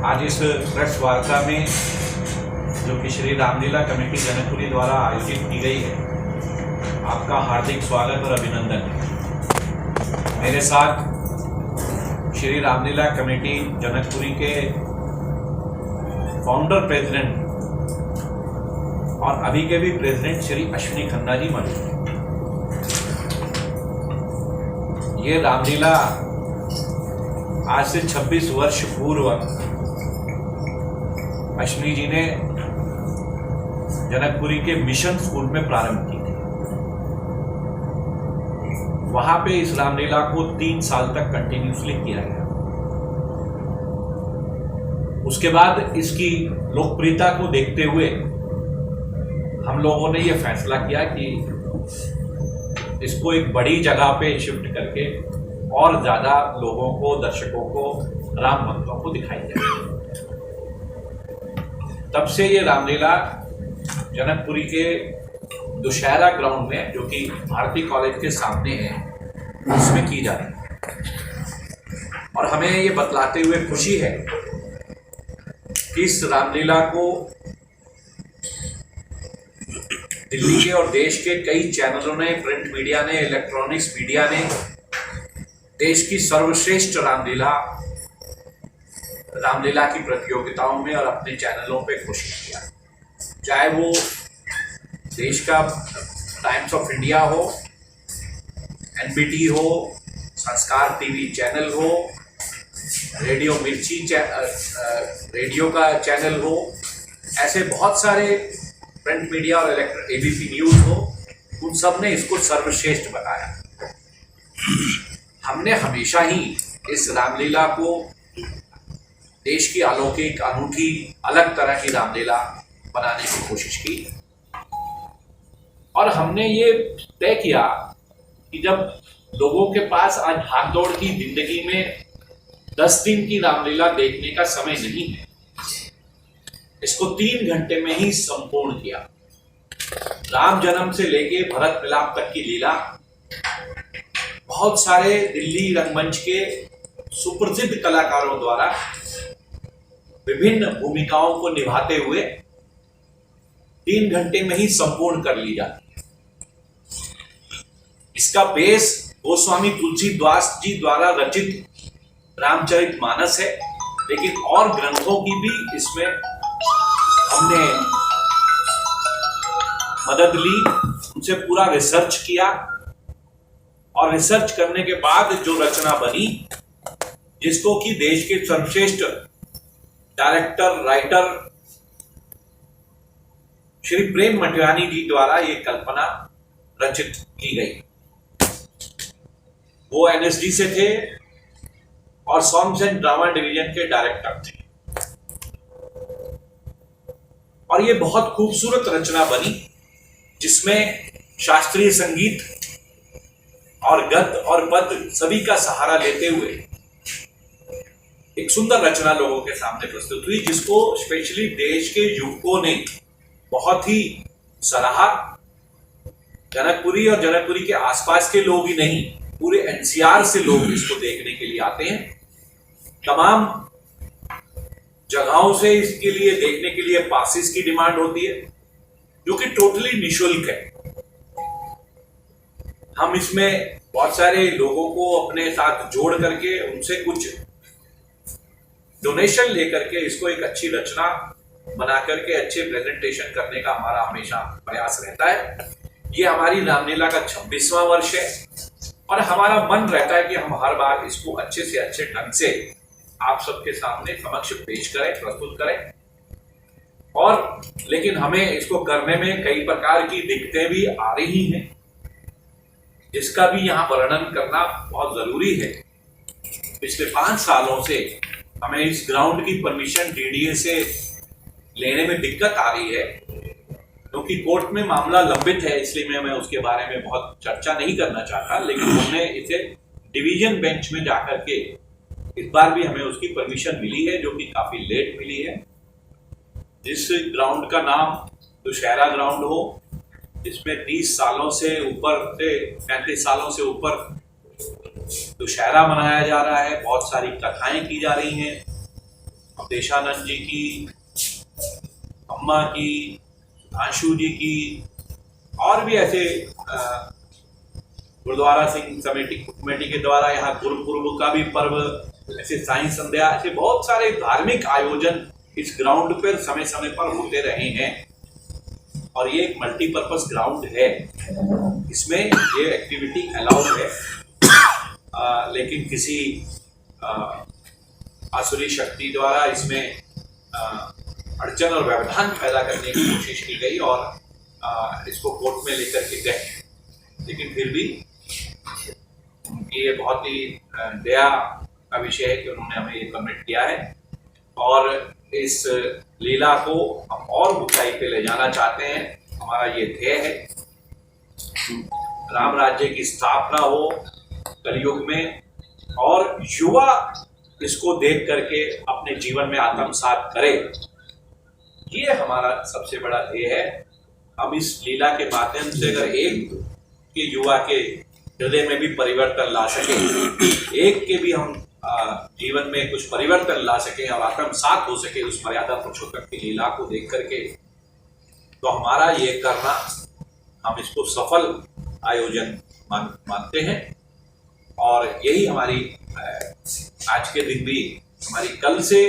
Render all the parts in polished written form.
आज इस प्रेस वार्ता में जो कि श्री रामलीला कमेटी जनकपुरी द्वारा आयोजित की गई है, आपका हार्दिक स्वागत और अभिनंदन। मेरे साथ श्री रामलीला कमेटी जनकपुरी के फाउंडर प्रेसिडेंट और अभी के भी प्रेसिडेंट श्री अश्विनी खन्ना जी मौजूद हैं। ये रामलीला आज से 26 वर्ष पूर्व अश्विनी जी ने जनकपुरी के मिशन स्कूल में प्रारंभ की थी। वहां पे इस रामलीला को 3 साल तक कंटिन्यूसली किया गया। उसके बाद इसकी लोकप्रियता को देखते हुए हम लोगों ने यह फैसला किया कि इसको एक बड़ी जगह पे शिफ्ट करके और ज्यादा लोगों को, दर्शकों को, राम भक्तों को दिखाई जाए। तब से ये रामलीला जनकपुरी के दुशहरा ग्राउंड में, जो कि भारती कॉलेज के सामने है, उसमें की जा रही है। और हमें ये बतलाते हुए खुशी है कि इस रामलीला को दिल्ली के और देश के कई चैनलों ने, प्रिंट मीडिया ने, इलेक्ट्रॉनिक्स मीडिया ने देश की सर्वश्रेष्ठ रामलीला की प्रतियोगिताओं में और अपने चैनलों पे घोषित किया। चाहे वो देश का टाइम्स ऑफ इंडिया हो, एनबीटी हो, संस्कार टीवी चैनल हो, रेडियो मिर्ची रेडियो का चैनल हो, ऐसे बहुत सारे प्रिंट मीडिया और एबीपी न्यूज हो, उन सब ने इसको सर्वश्रेष्ठ बताया। हमने हमेशा ही इस रामलीला को देश की अलौकिक, अनूठी, अलग तरह की रामलीला बनाने की कोशिश की। और हमने ये तय किया कि जब लोगों के पास आज भागदौड़ की जिंदगी में 10 दिन की रामलीला देखने का समय नहीं है, इसको 3 घंटे में ही संपूर्ण किया। राम जन्म से लेके भरत मिलाप तक की लीला बहुत सारे दिल्ली रंगमंच के सुप्रसिद्ध कलाकारों द्वारा विभिन्न भूमिकाओं को निभाते हुए 3 घंटे में ही संपूर्ण कर ली जाती है। इसका बेस गोस्वामी तुलसीदास जी द्वारा रचित रामचरितमानस है, लेकिन और ग्रंथों की भी इसमें हमने मदद ली, उनसे पूरा रिसर्च किया और रिसर्च करने के बाद जो रचना बनी, जिसको कि देश के सर्वश्रेष्ठ डायरेक्टर, राइटर श्री प्रेम मटियानी जी द्वारा ये कल्पना रचित की गई। वो एनएसडी से थे और सॉन्ग्स एंड ड्रामा डिवीजन के डायरेक्टर थे। और ये बहुत खूबसूरत रचना बनी, जिसमें शास्त्रीय संगीत और गद्य और पद्य सभी का सहारा लेते हुए एक सुंदर रचना लोगों के सामने प्रस्तुत हुई, जिसको स्पेशली देश के युवकों ने बहुत ही सराहा। जनकपुरी और जनकपुरी के आसपास के लोग ही नहीं, पूरे एनसीआर से लोग इसको देखने के लिए आते हैं। तमाम जगहों से इसके लिए देखने के लिए पासेस की डिमांड होती है, जो कि टोटली निःशुल्क है। हम इसमें बहुत सारे लोगों को अपने साथ जोड़ करके उनसे कुछ डोनेशन लेकर के इसको एक अच्छी रचना बना करके अच्छे प्रेजेंटेशन करने का हमारा हमेशा प्रयास रहता है। ये हमारी रामलीला का 26वां वर्ष है और हमारा मन रहता है कि हम हर बार इसको अच्छे से अच्छे ढंग से आप सबके सामने समक्ष पेश करें, प्रस्तुत करें। और लेकिन हमें इसको करने में कई प्रकार की दिक्कतें भी आ रही हैं, जिसका भी यहाँ वर्णन करना बहुत जरूरी है। पिछले 5 सालों से हमें इस ग्राउंड की परमिशन डीडीए से लेने में दिक्कत आ रही है, क्योंकि कोर्ट में मामला लंबित है, इसलिए मैं उसके बारे में बहुत चर्चा नहीं करना चाहता। लेकिन हमने इसे डिवीजन बेंच में जाकर के इस बार भी हमें उसकी परमिशन मिली है, जो कि काफी लेट मिली है। जिस ग्राउंड का नाम दुशहरा ग्राउंड हो, जिसमें 30 सालों से ऊपर से 35 सालों से ऊपर दुशहरा मनाया जा रहा है, बहुत सारी कथाएं की जा रही हैं, देशानंद जी की, अम्मा की, आशु जी की, और भी ऐसे गुरुद्वारा सिंह कमेटी के द्वारा यहाँ गुरुपुरब का भी पर्व, ऐसे साई संध्या, ऐसे बहुत सारे धार्मिक आयोजन इस ग्राउंड पर समय समय पर होते रहे हैं। और ये एक मल्टीपर्पज ग्राउंड है, इसमें ये एक्टिविटी अलाउड है, लेकिन किसी आसुरी शक्ति द्वारा इसमें अड़चन और व्यवधान पैदा करने की कोशिश की गई और इसको कोर्ट में लेकर के गए। लेकिन फिर भी ये बहुत ही दया का विषय है कि उन्होंने हमें ये परमिट किया है और इस लीला को हम और ऊंचाई पे ले जाना चाहते हैं। हमारा ये ध्येय है, राम राज्य की स्थापना हो कलयुग में और युवा इसको देख करके अपने जीवन में आत्मसात करे। ये हमारा सबसे बड़ा ध्येय है। हम इस लीला के माध्यम से अगर एक के युवा के हृदय में भी परिवर्तन ला सके, एक के भी हम जीवन में कुछ परिवर्तन ला सके और आत्मसात हो सके उस मर्यादा पुरुषोत्तम की लीला को देख करके, तो हमारा ये करना, हम इसको सफल आयोजन मानते हैं। और यही हमारी आज के दिन भी, हमारी कल से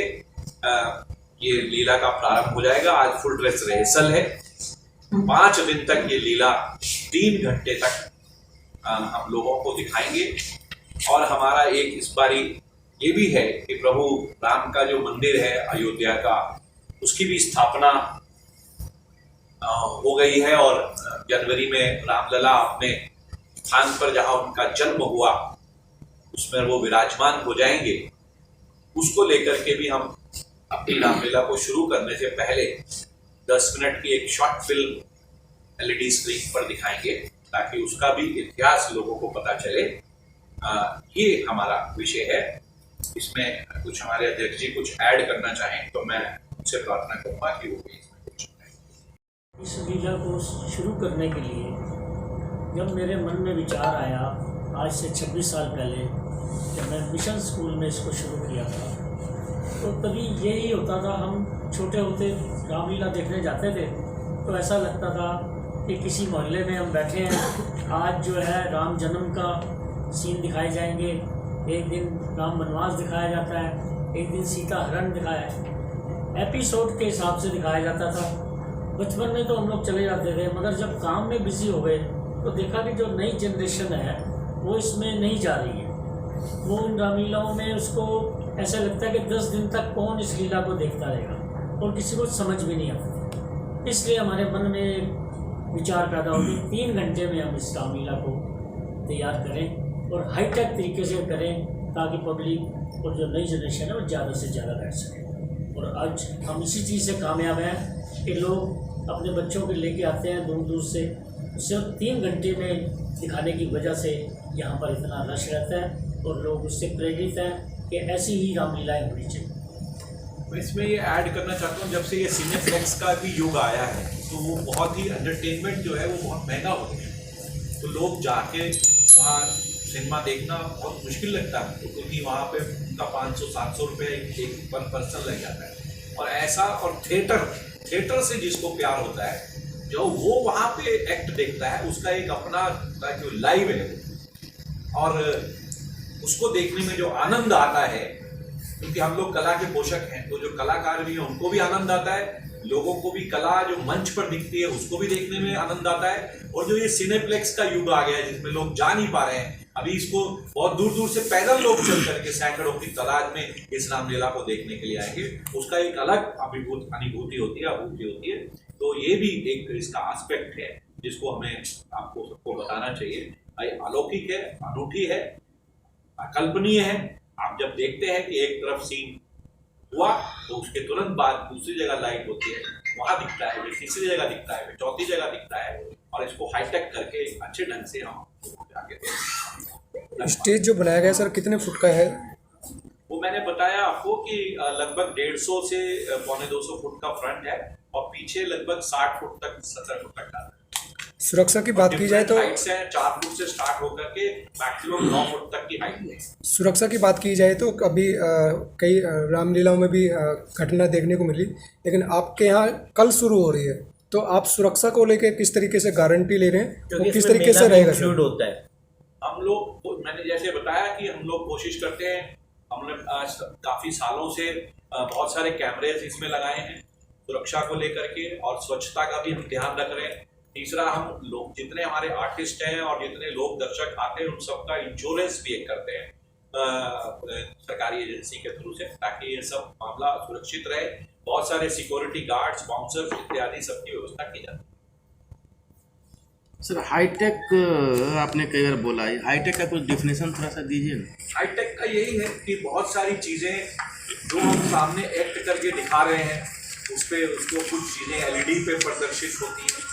ये लीला का प्रारंभ हो जाएगा। आज फुल ड्रेस रिहर्सल है, 5 दिन तक ये लीला 3 घंटे तक हम लोगों को दिखाएंगे। और हमारा एक इस बारी ये भी है कि प्रभु राम का जो मंदिर है अयोध्या का, उसकी भी स्थापना हो गई है और जनवरी में रामलला अपने स्थान पर जहां उनका जन्म हुआ उसमें वो विराजमान हो जाएंगे। उसको लेकर के भी हम अपनी रामलीला को शुरू करने से पहले 10 मिनट की एक शॉर्ट फिल्म एलईडी स्क्रीन पर दिखाएंगे ताकि उसका भी इतिहास लोगों को पता चले। ये हमारा विषय है। इसमें कुछ हमारे अध्यक्ष जी कुछ ऐड करना चाहें तो मैं उनसे प्रार्थना करूंगा कि वो भी इसमें कुछ करें। इस लीला को शुरू करने के लिए जब मेरे मन में विचार आया आज से 26 साल पहले, जब मैं मिशन स्कूल में इसको शुरू किया था, तो तभी यही होता था। हम छोटे होते रामलीला देखने जाते थे तो ऐसा लगता था कि किसी मोहल्ले में हम बैठे हैं, आज जो है राम जन्म का सीन दिखाए जाएंगे, एक दिन राम वनवास दिखाया जाता है, एक दिन सीता हरण दिखाया है, एपिसोड के हिसाब से दिखाया जाता था। बचपन में तो हम लोग चले जाते थे, मगर जब काम में बिजी हो गए तो देखा कि जो नई जनरेशन है वो इसमें नहीं जा रही है। वो उन रामलीलाओं में उसको ऐसा लगता है कि 10 दिन तक कौन इस लीला को देखता रहेगा और किसी को समझ भी नहीं आता। इसलिए हमारे मन में विचार पैदा हो कि 3 घंटे में हम इस रामलीला को तैयार करें और हाईटेक तरीके से करें ताकि पब्लिक और जो नई जनरेशन है वो ज़्यादा से ज़्यादा बैठ सके। और आज हम इसी चीज़ से कामयाब हैं कि लोग अपने बच्चों को लेके आते हैं दूर दूर से, सिर्फ 3 घंटे में दिखाने की वजह से यहाँ पर इतना रश रहता है और लोग उससे प्रेरित हैं कि ऐसी ही रामलीलाएँ होनी चाहिए। मैं इसमें ये ऐड करना चाहता हूँ, जब से ये सिनेप्लेक्स का भी युग आया है तो वो बहुत ही एंटरटेनमेंट जो है वो बहुत महंगा हो गया है। तो लोग जाके वहाँ सिनेमा देखना बहुत मुश्किल लगता है, तो क्योंकि वहाँ पे उनका 500-700 रुपये एक पर पर्सन लग जाता है। और ऐसा, और थिएटर से जिसको प्यार होता है, जो वो वहाँ पे एक्ट देखता है, उसका एक अपना जो लाइव है और उसको देखने में जो आनंद आता है, क्योंकि हम लोग कला के पोषक हैं, तो जो कलाकार भी हैं उनको भी आनंद आता है, लोगों को भी कला जो मंच पर दिखती है उसको भी देखने में आनंद आता है। और जो ये सिनेप्लेक्स का युग आ गया है जिसमें लोग जा नहीं पा रहे हैं, अभी इसको बहुत दूर दूर से पैदल लोग चल करके सैकड़ों की तादाद में इस रामलीला को देखने के लिए आएंगे, उसका एक अलग अनुभूति होती है। तो ये भी एक इसका एस्पेक्ट है जिसको हमें आपको सबको बताना चाहिए। ये अलौकिक है, अनूठी है, अकल्पनीय है। आप जब देखते हैं कि एक तरफ सीन हुआ तो उसके तुरंत बाद दूसरी जगह लाइट होती है, वहां दिखता है, तीसरी जगह दिखता है, चौथी जगह दिखता है, और इसको हाईटेक करके अच्छे ढंग से हम आगे। स्टेज जो बनाया गया सर कितने फुट का है? वो मैंने बताया आपको कि लगभग 150 से 250 फुट का फ्रंट है और पीछे लगभग 60 फुट तक 70 फुट तक डाला है। सुरक्षा की बात की जाए तो हाइट्स हैं 4 फुट से स्टार्ट होकर के मैक्सिमम 9 फुट तक की हाइट है। सुरक्षा की बात की जाए तो अभी कई रामलीलाओं में भी घटना देखने को मिली, लेकिन आपके यहाँ कल शुरू हो रही है, तो आप सुरक्षा को लेकर किस तरीके से गारंटी ले रहे हैं और किस तरीके से रहेगा सर? होता है हम लोग, मैंने जैसे बताया कि हम लोग कोशिश करते हैं, हमने काफ़ी सालों से बहुत सारे कैमरेज इसमें लगाए हैं सुरक्षा को लेकर के, और स्वच्छता का भी हम ध्यान रख रहे हैं। तीसरा, हम लोग जितने हमारे आर्टिस्ट हैं और जितने लोग दर्शक आते हैं उन सबका इंश्योरेंस भी एक करते हैं सरकारी एजेंसी के थ्रू से, ताकि ये सब मामला सुरक्षित रहे। बहुत सारे सिक्योरिटी गार्ड्स, बाउंसर्स इत्यादि सबकी व्यवस्था की जाती है। सर हाईटेक आपने कई बार बोला है, हाईटेक का कुछ डिफिनेशन थोड़ा सा दीजिए ना। हाईटेक का यही है कि बहुत सारी चीज़ें जो हम सामने एक्ट करके दिखा रहे हैं उस पर उसको कुछ चीज़ें एलईडी पे प्रदर्शित होती हैं।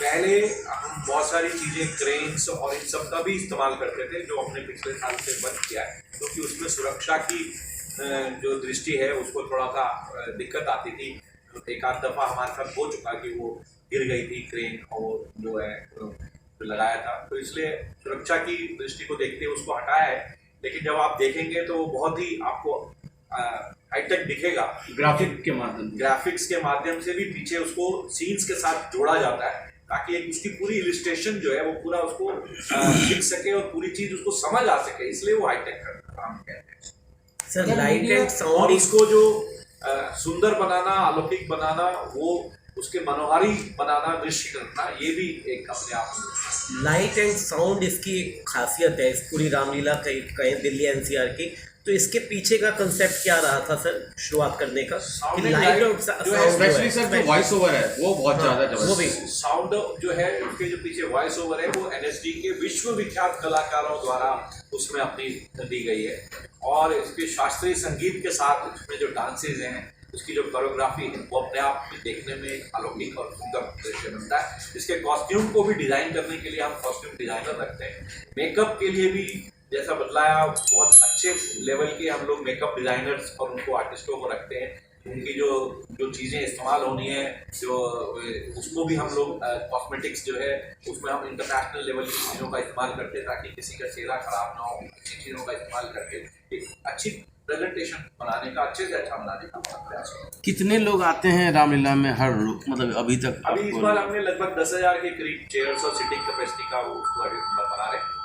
पहले हम बहुत सारी चीज़ें क्रेन्स और इन सब का भी इस्तेमाल करते थे, जो हमने पिछले साल से बंद किया है, क्योंकि उसमें सुरक्षा की जो दृष्टि है उसको थोड़ा सा दिक्कत आती थी। एक आध दफ़ा हमारे साथ हो चुका कि वो गिर गई थी क्रेन और जो है जो लगाया था, तो इसलिए सुरक्षा की दृष्टि को देखते हुए उसको हटाया है। लेकिन जब आप देखेंगे तो बहुत ही आपको हाईटेक दिखेगा। ग्राफिक्स के माध्यम से भी पीछे उसको सीन्स के साथ जोड़ा जाता है, ताकि एक उसकी पूरी इलिस्ट्रेशन जो है वो पूरा उसको दिख सके और पूरी चीज उसको समझ आ सके, इसलिए वो हाईटेक का काम कहते हैं। सर लाइट एंड साउंड, और इसको जो सुंदर बनाना, अलौकिक बनाना, वो उसके मनोहारी बनाना, दृश्य करना, ये भी एक अपने आप में लाइट एंड साउंड इसकी एक खासियत है इस पूरी रामलीला कहीं दिल्ली एनसीआर की। तो इसके पीछे का कंसेप्ट क्या रहा था सर शुरुआत करने का? लाइट और स्पेशली सर जो वॉइस ओवर है वो बहुत ज्यादा जबरदस्त। साउंड जो है उसके जो पीछे वॉइस ओवर है वो एनएसडी के विश्वविख्यात कलाकारों द्वारा उसमें अपनी दी गई है, और इसके शास्त्रीय संगीत के साथ उसमें जो डांसेज हैं, उसकी जो कोरियोग्राफी है वो अपने आप में देखने में अलौकिक और सुंदर दृश्य बनता है। इसके कॉस्ट्यूम को भी डिजाइन करने के लिए हम कॉस्ट्यूम डिजाइनर रखते हैं। मेकअप के लिए भी जैसा बतलाया, बहुत अच्छे लेवल के हम लोग मेकअप डिजाइनर्स और उनको आर्टिस्टों को रखते हैं। उनकी जो चीज़ें इस्तेमाल होनी है, जो उसको भी हम लोग कॉस्मेटिक्स जो है उसमें हम इंटरनेशनल लेवल की चीज़ों का इस्तेमाल करते हैं, ताकि किसी का चेहरा खराब ना हो। अच्छी चीज़ों का इस्तेमाल करके एक अच्छी प्रेजेंटेशन बनाने का, अच्छे से अच्छा बनाने का प्रयास करते हैं। कितने लोग आते हैं रामलीला में हर मतलब अभी तक? अभी इस बार हमने लगभग 10,000 के करीब चेयर्स और सीटिंग कैपेसिटी का वो उसको बना रहे हैं,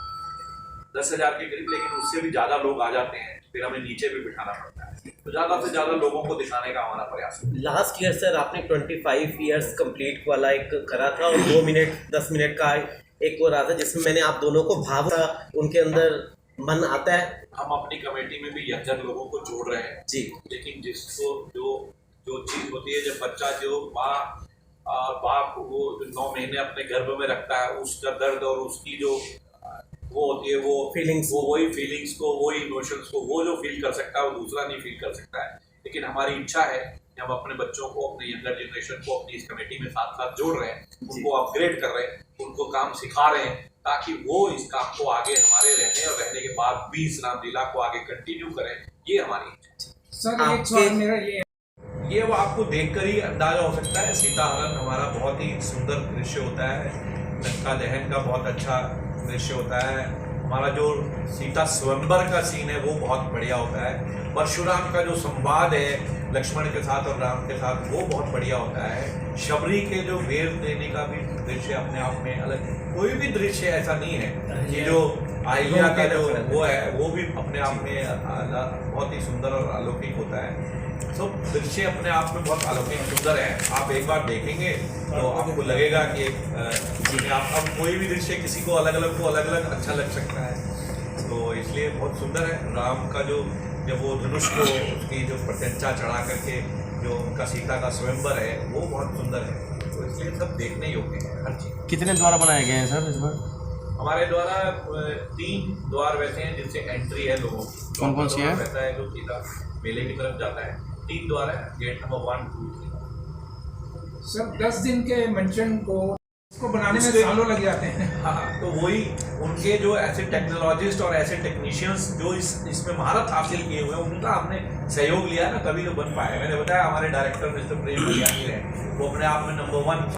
10,000 के करीब। लेकिन उससे भी ज़्यादा लोग आ जाते हैं, फिर हमें नीचे भी बिठाना पड़ता है, तो ज़्यादा से ज़्यादा लोगों को दिखाने का हमारा प्रयास है। लास्ट ईयर सर आपने 25 ईयर्स कंप्लीट वाला एक करा था, और 2 मिनट 10 मिनट का एक वो रहा था जिसमें मैंने आप दोनों को भाव उनके अंदर मन आता है। हम अपनी कमेटी में भी यंगर लोगों को जोड़ रहे हैं जी, लेकिन जिसको जो चीज़ होती है, जब बच्चा जो बाप वो 9 महीने अपने गर्भ में रखता है, उसका दर्द और उसकी जो वो होती है, वो फीलिंग्स, वो वही फीलिंग्स को, वही इमोशंस को वो जो फील कर सकता है वो दूसरा नहीं फील कर सकता है। लेकिन हमारी इच्छा है कि हम अपने बच्चों को, अपने यंगर जनरेशन को अपनी इस कमेटी में साथ साथ जोड़ रहे हैं, उनको अपग्रेड कर रहे हैं, उनको काम सिखा रहे हैं, ताकि वो इस काम को आगे हमारे रहने और रहने के बाद भी इस रामलीला को आगे कंटिन्यू करें। ये हमारी इच्छा है। सर एक सवाल मेरा ये वो आपको देखकर ही अंदाजा हो सकता है। सीता हरण हमारा बहुत ही सुंदर दृश्य होता है, लंका दहन का बहुत अच्छा दृश्य होता है, हमारा जो सीता स्वयंवर का सीन है वो बहुत बढ़िया होता है, परशुराम का जो संवाद है लक्ष्मण के साथ और राम के साथ वो बहुत बढ़िया होता है, शबरी के जो वेर देने का भी दृश्य अपने आप में अलग, कोई भी दृश्य ऐसा नहीं है कि जो अहिल्या का जो वो है वो भी अपने आप में बहुत ही सुंदर और अलौकिक होता है। तो दृश्य अपने आप में बहुत अलौकिक सुंदर है। आप एक बार देखेंगे तो आपको लगेगा कि आप अब कोई भी दृश्य किसी को अलग अलग अच्छा लग सकता है, तो इसलिए बहुत सुंदर है। राम का जो जब वो धनुष को उसकी जो प्रत्यंचा चढ़ा करके जो उनका सीता का स्वयंवर है वो बहुत सुंदर है, तो इसलिए सब देखने योग्य है हर चीज़। कितने द्वार बनाए गए हैं सर इस बार? हमारे द्वारा 3 द्वार वैसे हैं जिनसे एंट्री है लोगों की। कौन सी है? वैसा है जो सीधा मेले की तरफ जाता है, 3 द्वार है, गेट नंबर 1, 2, 3। सर 10 दिन के मंचन को बनाने में सालों लग जाते हैं। हाँ, तो वही उनके जो ऐसे टेक्नोलॉजिस्ट और ऐसे टेक्नीशियंस जो इसमें महारत हासिल किए हुए हैं उनका हमने सहयोग लिया ना, तभी तो बन पाए। मैंने बताया हमारे डायरेक्टर मिस्टर प्रेम भैया है, वो अपने आप में नंबर 1